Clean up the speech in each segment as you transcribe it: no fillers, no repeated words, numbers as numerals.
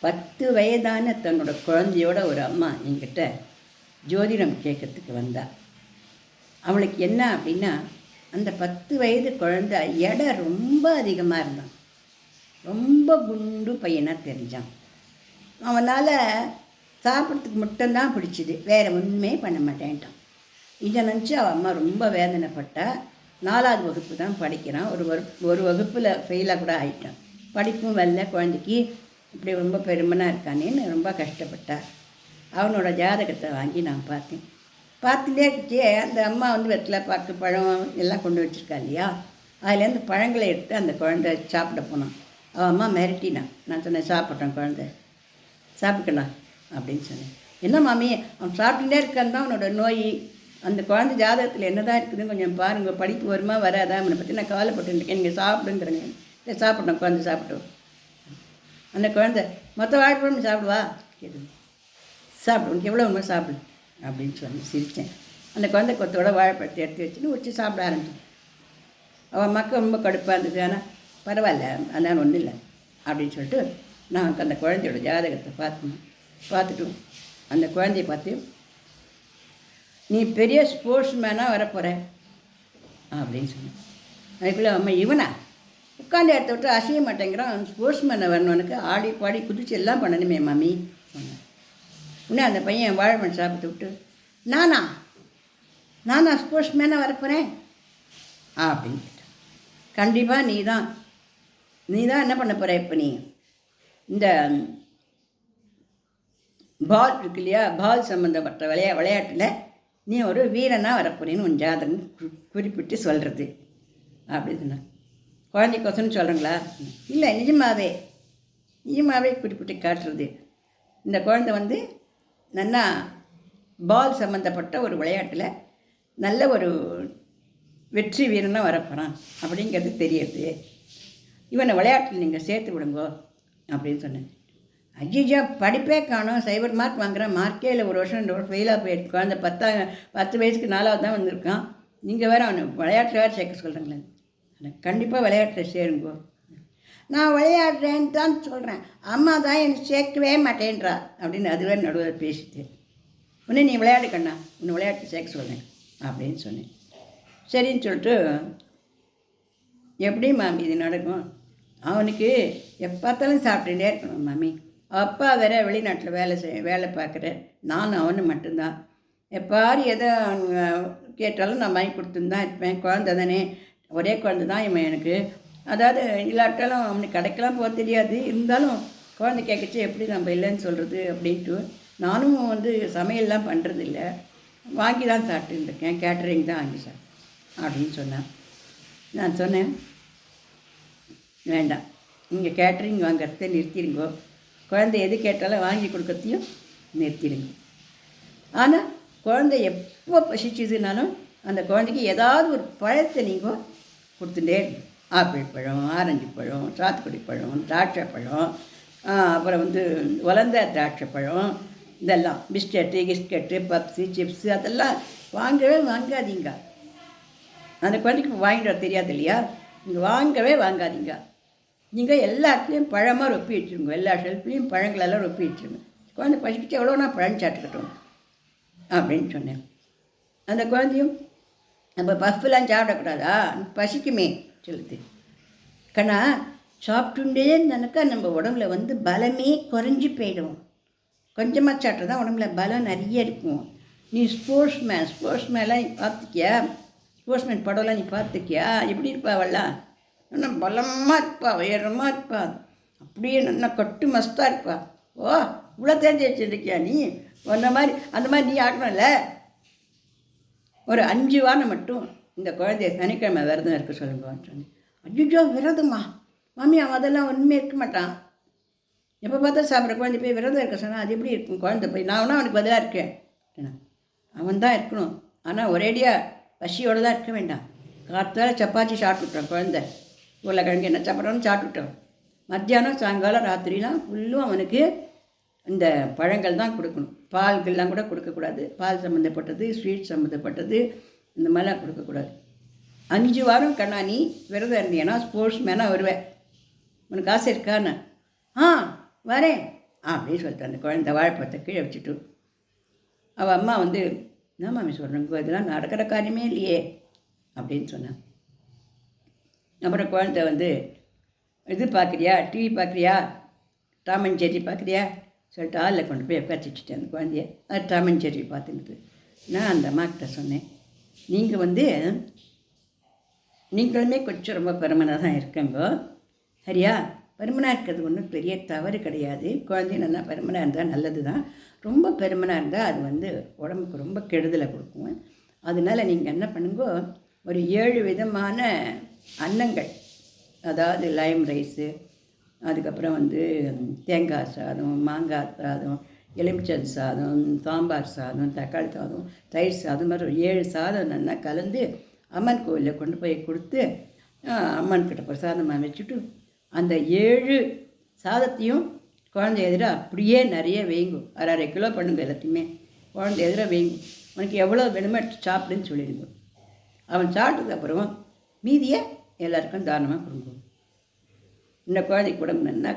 10 வயதான தன்னோட குழந்தையோட ஒரு அம்மா என்கிட்ட ஜோதிடம் கேட்கறதுக்கு வந்தா. அவளுக்கு என்ன அப்படின்னா, அந்த 10 வயது குழந்தை எடை ரொம்ப அதிகமாக இருந்தான். ரொம்ப குண்டு பையனாக தெரிஞ்சான். அவனால் சாப்பிட்றதுக்கு மட்டும்தான் பிடிச்சிது, வேறு ஒன்றுமே பண்ண மாட்டேன்ட்டான். இதை நினச்சி அவள் அம்மா ரொம்ப வேதனைப்பட்டா. 4வது வகுப்பு தான் படிக்கிறான். ஒரு வகுப்பில் ஃபெயிலாக கூட ஆகிட்டான். படிப்பும் வரல குழந்தைக்கு, இப்படி ரொம்ப பெருமனாக இருக்கானேன்னு ரொம்ப கஷ்டப்பட்டா. அவனோட ஜாதகத்தை வாங்கி நான் பார்த்தேன். பார்த்துட்டே இருந்துச்சு. அந்த அம்மா வந்து வெற்றிலை பாக்கு பழம் எல்லாம் கொண்டு வச்சுருக்கா இல்லையா, அதுலேருந்து பழங்களை எடுத்து அந்த குழந்தை சாப்பிட போனான். அவன் அம்மா மிரட்டினான். நான் சொன்னேன், சாப்பிட்றான் குழந்தை, சாப்பிட்டுக்கலாம் அப்படின்னு சொன்னேன். என்ன மாமி, அவன் சாப்பிட்டுட்டே இருக்கான் தான் அவனோட நோய். அந்த குழந்தை ஜாதகத்தில் என்ன தான் இருக்குதுன்னு கொஞ்சம் பாருங்கள், படிப்பு வருமா வராதா, அவனை பற்றி நான் கவலைப்பட்டுருக்கேன், நீங்கள் சாப்பிடுங்கிறேங்க. சாப்பிட்றேன் குழந்தை சாப்பிட்டோம். அந்த குழந்தை மொத்த வாழைப்பழம் சாப்பிடுவா கேட்டு, சாப்பிடு, உனக்கு எவ்வளோ உண்மை சாப்பிடு அப்படின்னு சொல்லி சிரித்தேன். அந்த குழந்தை கொத்தோட வாழைப்பழத்தை எடுத்து வச்சுன்னு வச்சு சாப்பிட ஆரம்பிச்சேன். அவன் மக்கள் ரொம்ப கடுப்பாக இருந்தது. ஆனால் பரவாயில்ல, அதனால் ஒன்றும் இல்லை அப்படின்னு சொல்லிட்டு நான் அந்த குழந்தையோட ஜாதகத்தை பார்த்துட்டு அந்த குழந்தைய பார்த்து, நீ பெரிய ஸ்போர்ட்ஸ் மேனாக வரப்போகிற அப்படின்னு சொன்னேன். அதுக்குள்ளே அம்மா, இவனா உட்காந்து இடத்த விட்டு அசைய மாட்டேங்கிறான், ஸ்போர்ட்ஸ் மேனை வரணுனுக்கு ஆடி பாடி குதிச்சு எல்லாம் பண்ணணுமே மாமி சொன்னேன். உடனே அந்த பையன் வாழைப்பழம் சாப்பிட்டு விட்டு, நானா ஸ்போர்ட்ஸ் மேனாக வரப்போகிறேன் அப்படின்னு கேட்டேன். கண்டிப்பாக நீ தான் என்ன பண்ண போகிற இப்போ, நீ இந்த பால் இருக்கு இல்லையா, பால் சம்மந்தப்பட்ட விளையாட்டில் நீ ஒரு வீரனாக வரப்போறேன்னு உன் ஜாதகம் குறிப்பிட்டு சொல்கிறது அப்படின்னு சொன்னேன். குழந்தைக்கோசன்னு சொல்கிறீங்களா? இல்லை, நிஜமாகவே குறிப்பிட்டு காட்டுறது. இந்த குழந்தை வந்து நல்லா பால் சம்மந்தப்பட்ட ஒரு விளையாட்டில் நல்ல ஒரு வெற்றி வீரனாக வரப்போகிறான் அப்படிங்கிறது தெரியுது. இவனை விளையாட்டில் நீங்கள் சேர்த்து விடுங்கோ அப்படின்னு சொன்னேன். ஐயோ, படிப்பே காணும், 0 மார்க் வாங்குகிறான், மார்க்கே இல்லை, 1 வருஷம் 2 வருஷம் ஃபெயிலாக போயிட்டு குழந்தை 10 வயசுக்கு 4வது தான் வந்திருக்கான், நீங்கள் வேறு அவனை விளையாட்டில் வேறு சேர்க்க சொல்கிறீங்களே. கண்டிப்பாக விளையாட்டில் சேருங்கோ. நான் விளையாடுறேன்னு தான் சொல்கிறேன், அம்மா தான் எனக்கு சேர்க்கவே மாட்டேன்றா அப்படின்னு அதுவே நடுவில் பேசிட்டு, உடனே நீ விளையாடு கண்ணா, உன்னை விளையாட்டு சேர்க்க சொல்கிறேன் அப்படின்னு சொன்னேன். சரின்னு சொல்லிட்டு, எப்படி மாமி இது நடக்கும்? அவனுக்கு எப்போ பார்த்தாலும் சாப்பிட்டுட்டே இருக்கணும் மாமி. அப்பா வேற வெளிநாட்டில் வேலை பார்க்குறேன், நானும் அவனு மட்டும்தான். எப்பாரு எதை கேட்டாலும் நான் வாங்கி கொடுத்துன்னு தான் இருப்பேன். குழந்தை தானே, ஒரே குழந்தை தான் இவன் எனக்கு. அதாவது இல்லாட்டாலும் அவனுக்கு கடைக்கெல்லாம் போக தெரியாது, இருந்தாலும் குழந்தை கேட்கச்சு எப்படி நம்ம இல்லைன்னு சொல்கிறது அப்படின்ட்டு நானும் வந்து சமையல்லாம் பண்ணுறதில்ல, வாங்கி தான் சாப்பிட்டுருக்கேன், கேட்டரிங் தான் வாங்கி சார் அப்படின்னு சொன்னேன். நான் சொன்னேன், வேண்டாம், நீங்கள் கேட்டரிங் வாங்கிறத நிறுத்திடுங்கோ, குழந்தை எது கேட்டாலும் வாங்கி கொடுக்கறதையும் நிறுத்திடுங்க. ஆனால் குழந்தை எப்போ பசிச்சுதுனாலும் அந்த குழந்தைக்கு ஏதாவது ஒரு பழத்தை நீங்கள் கொடுத்துட்டே இருங்க. ஆப்பிள் பழம், ஆரஞ்சு பழம், சாத்துக்குடி பழம், திராட்சை பழம், அப்புறம் வந்து வளர்ந்த திராட்சை பழம், இதெல்லாம் பிஸ்கெட்டு, பப்ஸு, சிப்ஸு அதெல்லாம் வாங்கவே வாங்காதீங்க. அந்த குழந்தைக்கு வாங்கிட்டு வர தெரியாது இல்லையா, நீங்கள் வாங்கவே வாங்காதீங்க. நீங்கள் எல்லாத்துலேயும் பழமாக ரொப்பி வச்சுருங்க, எல்லா ஷெல்ஃப்லேயும் பழங்களெல்லாம் ரொப்பி வச்சுருங்க. குழந்தை பசிக்கிட்டு எவ்வளோனா பழம் சாப்பிட்டுக்கட்டும் அப்படின்னு சொன்னேன். அந்த குழந்தையும், நம்ம பஃப்லாம் சாப்பிடக்கூடாதா, பசிக்குமே சொல்லுது. கண்ணா, சாப்பிட்டுண்டே நினைக்கா நம்ம உடம்புல வந்து பலமே குறைஞ்சி போயிடும். கொஞ்சமாக சாப்பிட்டா தான் உடம்புல பலம் நிறைய இருக்கும். நீ ஸ்போர்ட்ஸ் மேன்லாம் நீ பார்த்துக்கியா? ஸ்போர்ட்ஸ்மேன் படம்லாம் நீ பார்த்துக்கியா? எப்படி இருப்பா அவள்லாம்? நல்லா பலமாக இருப்பா, உயரமாக இருப்பா, அப்படியே நல்லா கட்டு மஸ்தாக இருப்பா. ஓ, இவ்வளோ தெரிஞ்சு வச்சுருக்கியா நீ? அந்த மாதிரி நீ ஆடணும்ல. ஒரு 5 வாரம் மட்டும் இந்த குழந்தைய சனிக்கிழமை விரதம் இருக்க சொல்லுங்கன்னு சொன்னேன். ஐயோ, விரதமா மாமி? அவன் அதெல்லாம் ஒன்றுமே இருக்க மாட்டான், எப்போ பார்த்தா சாப்பிட்ற குழந்தை போய் விரதம் இருக்க சொன்னால் அது எப்படி இருக்கும்? குழந்தை போய் நான் அவனுக்கு பதிலாக இருக்கேன். அவன் தான் இருக்கணும், ஆனால் ஒரேடியாக பசியோடு தான் இருக்க வேண்டாம். காற்றால சப்பாத்தி சாப்பிட்டுட்டோம், குழந்தை உருளைக்கிழங்கு என்ன சாப்பிட்றோன்னு சாப்பிட்டுட்டோம். மத்தியானம் சாயங்காலம் ராத்திரிலாம் ஃபுல்லும் அவனுக்கு இந்த பழங்கள் தான் கொடுக்கணும். பால்கள்லாம் கூட கொடுக்கக்கூடாது, பால் சம்மந்தப்பட்டது, ஸ்வீட் சம்மந்தப்பட்டது இந்த மாதிரிலாம் கொடுக்கக்கூடாது. 5 வாரம் கண்ணா நீ விரதம் இருந்தீங்கன்னா ஸ்போர்ட்ஸ் மேனாக வருவேன். உனக்கு ஆசை இருக்கான்னு? வரேன், அப்படின்னு சொல்லிட்டு அந்த குழந்தை வாழைப்பழத்தை கீழே வச்சுட்டு அவள் அம்மா வந்து என்ன மாமி சொல்கிறேங்க, இதெல்லாம் நடக்கிற காரியமே இல்லையே அப்படின்னு சொன்னான். அப்புறம் குழந்தை வந்து இது பார்க்குறியா, டிவி பார்க்குறியா, டாம் அண்ட் ஜெர்ரி பார்க்குறியா சொல்லிட்டு ஆளில் கொண்டு போய் உட்காந்து வச்சுட்டேன் அந்த குழந்தைய. அது டாம் அண்ட் ஜெர்ரி பார்த்துக்கிட்டு நான் அந்த அம்மாக்கிட்ட சொன்னேன், நீங்கள் வந்து நீங்களுமே கொஞ்சம் ரொம்ப பெருமனாக தான் இருக்கங்க, சரியா? பெருமனாக இருக்கிறது ஒன்றும் பெரிய தவறு கிடையாது. குழந்தைய நல்லா பெருமனாக இருந்தால் நல்லது தான். ரொம்ப பெருமனாக இருந்தால் அது வந்து உடம்புக்கு ரொம்ப கெடுதலை கொடுக்கும். அதனால் நீங்கள் என்ன பண்ணுங்கோ, ஒரு 7 விதமான அன்னங்கள், அதாவது லைம் ரைஸு, அதுக்கப்புறம் வந்து தேங்காய் சாதம், மாங்காய் சாதம், எலுமிச்சம் சாதம், சாம்பார் சாதம், தக்காளி சாதம், தயிர் சாதம், மாதிரி ஒரு 7 சாதம் நல்லா கலந்து அம்மன் கோவிலில் கொண்டு போய் கொடுத்து அம்மன்கிட்ட பிரசாதமாக வச்சுட்டு அந்த 7 சாதத்தையும் குழந்தை எதிராக அப்படியே நிறைய வேங்கும். 1/2 கிலோ பண்ணுங்க எல்லாத்தையுமே. குழந்தை எதிராக வேங்கும். உனக்கு எவ்வளோ வேணுமோ சாப்பிடுன்னு சொல்லிடுங்க. அவன் சாப்பிட்டதுக்கப்புறம் மீதியை எல்லாருக்கும் தானமாக கொடுங்க. இந்த குழந்தைக்கு உடம்பு நன்னா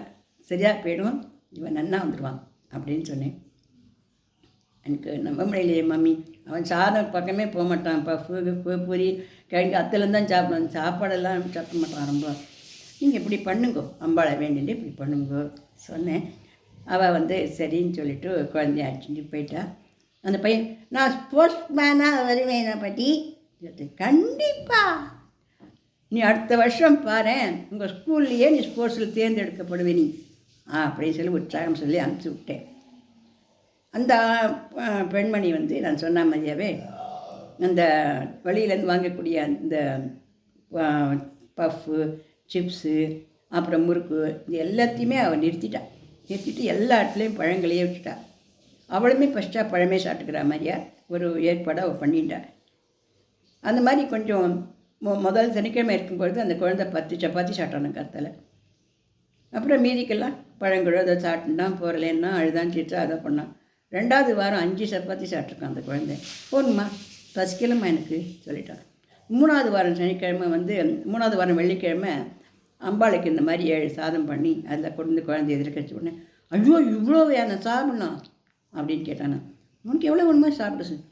சரியாக போயிடுவான், இவன் நன்னா வந்துடுவான் அப்படின்னு சொன்னேன். எனக்கு நம்ப முடியலையே மம்மி, அவன் சாதம் பக்கமே போக மாட்டான். பஃபு பூரி கிழங்கு அத்தலேருந்து தான் சாப்பிடுவான், சாப்பாடெல்லாம் சாப்பிட மாட்டான் ரொம்ப. நீங்கள் இப்படி பண்ணுங்கோ, அம்பாளை வேண்டிட்டு இப்படி பண்ணுங்கோ சொன்னேன். அவள் வந்து சரின்னு சொல்லிவிட்டு குழந்தைய அடிச்சுட்டு போயிட்டா. அந்த பையன், நான் ஸ்போர்ட்ஸ் மேனாக வருவேன் பாட்டி. கண்டிப்பாக நீ அடுத்த வருஷம் பாரு, உங்கள் ஸ்கூல்லையே நீ ஸ்போர்ட்ஸில் தேர்ந்தெடுக்கப்படுவே நீ அப்படின்னு சொல்லி உற்சாகம் சொல்லி அனுப்பிச்சி விட்டேன். அந்த பெண்மணி வந்து நான் சொன்ன மாதிரியாவே அந்த வழியிலேருந்து வாங்கக்கூடிய அந்த பஃப்பு, சிப்ஸு, அப்புறம் முறுக்கு, இது எல்லாத்தையுமே அவள் நிறுத்திட்டு எல்லா இடத்துலையும் பழங்களையே விட்டுட்டா. அவளுமே ஃபஸ்ட்டாக பழமே சாப்பிட்டுக்கிற மாதிரியா ஒரு ஏற்பாடு அவள் பண்ணிட்டா. அந்த மாதிரி கொஞ்சம் முதல் சனிக்கிழமை இருக்கும்பொழுது அந்த குழந்தை 10 சப்பாத்தி சாப்பிட்டான கருத்தில். அப்புறம் மீதிக்கெல்லாம் பழங்களோ அதை சாப்பிட்டுட்டான், போகலன்னா அழுதான் சீட்டு அதை பண்ணான். 2வது வாரம் 5 சப்பாத்தி சாப்பிட்ருக்கான் அந்த குழந்தை. போகணுமா பசிக்கலம்மா எனக்கு சொல்லிட்டான். 3வது வாரம் சனிக்கிழமை வந்து 3வது வாரம் வெள்ளிக்கிழமை அம்பாளுக்கு இந்த மாதிரி 7 சாதம் பண்ணி அதில் கொண்டு குழந்தை எதிர்க்கச்சு உடனே, ஐயோ இவ்வளோ நான் சாப்பிட்ணும் அப்படின்னு கேட்டானா. உனக்கு எவ்வளோ வேணுமோ சாப்பிட சொன்ன,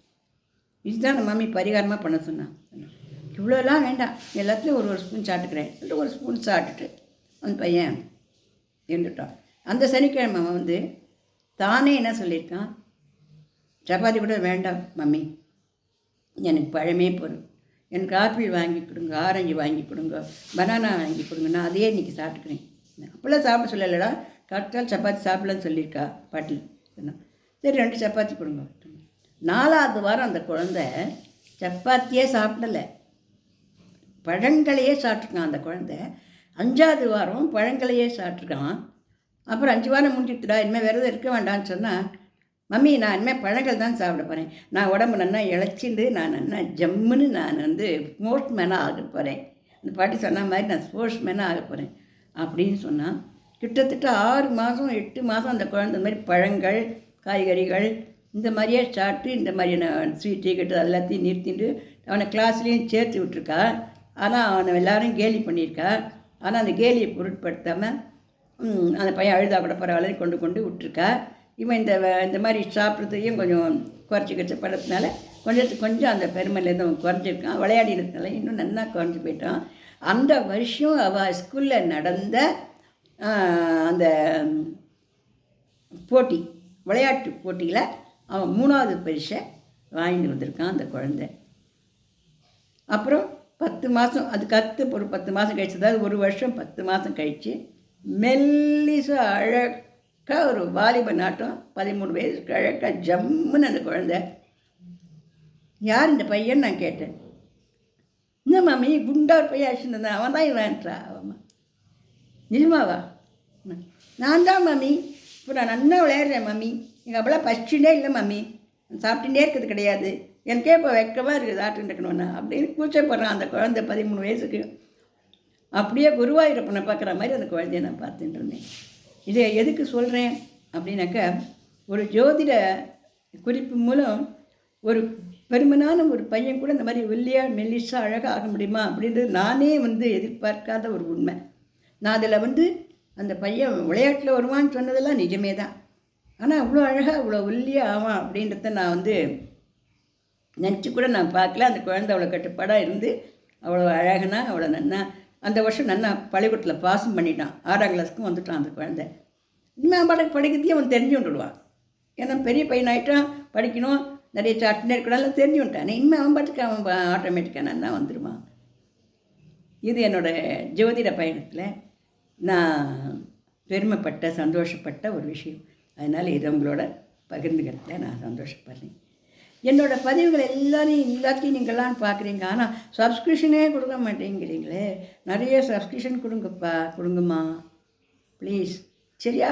இதுதான் மம்மி பரிகாரமாக பண்ண சொன்னான். இவ்வளோலாம் வேண்டாம், எல்லாத்துலேயும் ஒரு ஸ்பூன் சாப்பிட்டுக்கிறேன் சொல்லிட்டு ஒரு ஸ்பூன் சாப்பிட்டுட்டு அந்த பையன் இருந்துட்டான். அந்த சனிக்கிழமை அவன் வந்து தானே என்ன சொல்லியிருக்கான், சப்பாத்தி கூட வேண்டாம் மம்மி, எனக்கு பழமே போதும், எனக்கு ஆப்பிள் வாங்கி கொடுங்க, ஆரஞ்சு வாங்கி கொடுங்க, பனானா வாங்கி கொடுங்க, நான் அதையே இன்றைக்கி சாப்பிட்டுக்கிறேன். அப்போல்லாம் சாப்பிட சொல்லலடா, கரெக்டாக சப்பாத்தி சாப்பிடலான்னு சொல்லியிருக்கா பாட்டி சொன்னான். சரி 2 சப்பாத்தி கொடுங்க. 4வது வாரம் அந்த குழந்தை சப்பாத்தியே சாப்பிடலை, பழங்களையே சாப்பிட்ருக்கான் அந்த குழந்தை. 5வது வாரம் பழங்களையே சாப்பிட்ருக்கான். அப்புறம் 5 வாரம் முடிஞ்சுட்டுடா, இனிமேல் விரதம் இருக்க வேண்டாம்னு சொன்னால், மம்மி நான் இனிமேல் பழங்கள் தான் சாப்பிட போகிறேன், நான் உடம்பு நல்லா இழைச்சிட்டு நான் நல்லா ஜம்முன்னு நான் வந்து ஸ்போர்ட்ஸ் மேனாக ஆக போகிறேன், அந்த பாட்டி சொன்ன மாதிரி நான் ஸ்போர்ட்ஸ் மேனாக ஆக போகிறேன் அப்படின்னு சொன்னான். கிட்டத்தட்ட 6 மாதம் 8 மாதம் அந்த குழந்தை இந்த மாதிரி பழங்கள், காய்கறிகள் இந்த மாதிரியே சாப்பிட்டு இந்த மாதிரியான ஸ்வீட்டு கிட்ட எல்லாத்தையும் நிறுத்திட்டு அவனை கிளாஸ்லேயும் சேர்த்து விட்டுருக்கா. ஆனால் அவனை எல்லோரும் கேலி பண்ணியிருக்கா. ஆனால் அந்த கேலியை பொருட்படுத்தாமல் அந்த பையன் அழுதா கூட பரவாயில்ல கொண்டு விட்டுருக்கா. இவன் இந்த மாதிரி சாப்பிட்றதையும் கொஞ்சம் குறைச்சி படுறதுனால கொஞ்சம் அந்த பெருமையிலேருந்து அவன் குறைஞ்சிருக்கான். விளையாடினதுனால இன்னும் நல்லா குறைஞ்சி போயிட்டான். அந்த வருஷம் அவள் ஸ்கூலில் நடந்த அந்த போட்டி, விளையாட்டு போட்டியில் அவன் 3வது பரிசை வாங்கிட்டு வந்திருக்கான் அந்த குழந்தை. அப்புறம் 10 மாதம் அதுக்கு அடுத்து ஒரு 10 மாதம் கழிச்சு, அதாவது ஒரு வருஷம் 10 மாதம் கழித்து மெல்லிசாக அழகாக ஒரு வாலிப நாட்டம் 13 வயசுக்கு அழகாக ஜம்முன்னு அந்த குழந்தை. யார் இந்த பையன் நான் கேட்டேன். இந்த மாமி குண்டா ஒரு பையன் அடிச்சுருந்தான், அவன் தான் இவன்ட்றா. அவன் நிஜமாவா? நான் தான் மாமி, இப்போ நான் நல்லா விளையாடுறேன் மாமி, எங்கள் அப்பெல்லாம் பசிச்சுட்டே இல்லை மாமி, சாப்பிட்டுட்டே இருக்கிறது கிடையாது, எனக்கே இப்போ வெக்கமாக இருக்குது சாப்பிட்டு இருக்கணும்னா அப்படின்னு கூச்சப்படுறான் அந்த குழந்தை 13 வயசுக்கு. அப்படியே குருவாயூரப்பனை பார்க்குற மாதிரி அந்த குழந்தைய நான் பார்த்துட்டு இருந்தேன். இதை எதுக்கு சொல்கிறேன் அப்படின்னாக்கா, ஒரு ஜோதிட குறிப்பு மூலம் ஒரு பெருமனான ஒரு பையன் கூட இந்த மாதிரி வெள்ளையாக மெல்லிஸாக அழகாக ஆக முடியுமா அப்படின்றது நானே வந்து எதிர்பார்க்காத ஒரு உண்மை. நான் அதில் வந்து அந்த பையன் விளையாட்டில் வருவான்னு சொன்னதெல்லாம் நிஜமே தான். ஆனால் அவ்வளோ அழகாக அவ்வளோ ஒல்லியாக ஆவான் அப்படின்றத நான் வந்து நினச்சி கூட நான் பார்க்கல. அந்த குழந்தை அவ்வளோ கட்டுப்பாடாக இருந்து அவ்வளோ அழகனா அவ்வளோ நன்னா அந்த வருஷம் நன்னா பள்ளிக்கூடத்தில் பாஸும் பண்ணிட்டான். 6ஆம் கிளாஸுக்கும் வந்துட்டான் அந்த குழந்தை. இனிமேல் பாட்டுக்கு படிக்கிறதையும் அவன் தெரிஞ்சு விட்டுடுவான். ஏன்னா பெரிய பையனாயிட்டான், படிக்கணும், நிறைய சாட்டினே இருக்கணும் தெரிஞ்சு விட்டான். இனிமேல் அவன் பாட்டுக்கு அவன் ஆட்டோமேட்டிக்காக நன்னா வந்துடுவான். இது என்னோடய ஜோதிட பயணத்தில் நான் பெருமைப்பட்ட சந்தோஷப்பட்ட ஒரு விஷயம். அதனால் இதை உங்களோட பகிர்ந்துக்கிறதுல நான் சந்தோஷப்படுறேன். என்னோடய பதிவுகள் எல்லாத்தையும் நீங்கள்லாம் பார்க்குறீங்க, ஆனால் சப்ஸ்கிரிப்ஷனே கொடுக்க மாட்டேங்கிறீங்களே. நிறைய சப்ஸ்கிரிப்ஷன் கொடுங்கப்பா, கொடுங்கம்மா ப்ளீஸ். சரியா?